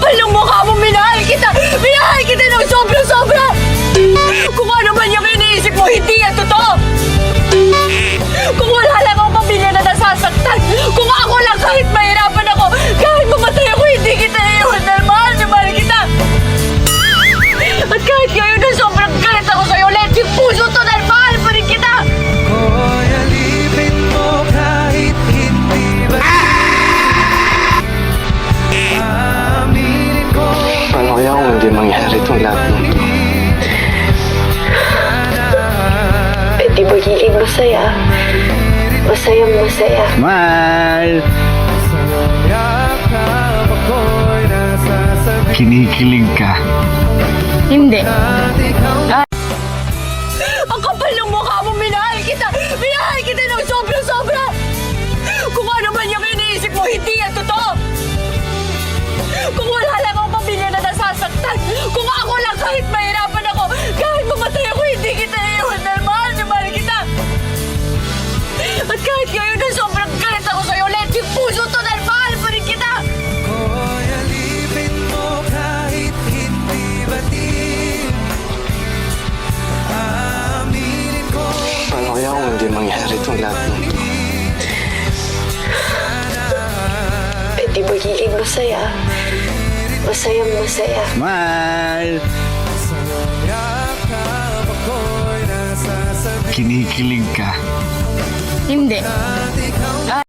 kapal ng mukha mo, minahal kita! Minahal kita ng sobra-sobra! Kung ano man yung iniisip mo, hindi yan totoo! Kung wala lang akong pamilya na nasasaktan, kung ako lang kahit mahirapan ako, kahit mamatay ako, hindi kita iiwan dahil mahal na mahal kita! At kahit ngayon na sobrang galit ako sa'yo, let yung puso to dahil mahal pa rin kita! Ko'y alipin mo kahit hindi ba aminin ko. Paano kaya kung hindi mangyari itong lahat ng ito? Eh di magiging masaya. Masayang masaya. Mahal! Yakap ako'y nasasabi Kinikilig ka. Hindi. at ikaw Ang kapal ng mukha mo, minahal kita! Minahal kita ng sobra-sobra! Kung ano man yung iniisip mo, hindi yan totoo! Kung wala lang akong pamilya na nasasaktan, kung ako lang kahit mahirapan ako, kahit mamatay ako, hindi kita iiwan dahil mahal na mahal kita! At kahit ngayon na sobrang galit ako sa'yo, let yung puso to dahil mahal pa rin kita! ko'y alipin mo kahit hindi batin. Aminin ko Paano kaya kung hindi mangyari itong lahat ng ito? Eh di magiging masaya. Masayang masaya. Mahal! yakap ako'y nasasabi Kinikilig ka. Hindi. at ikaw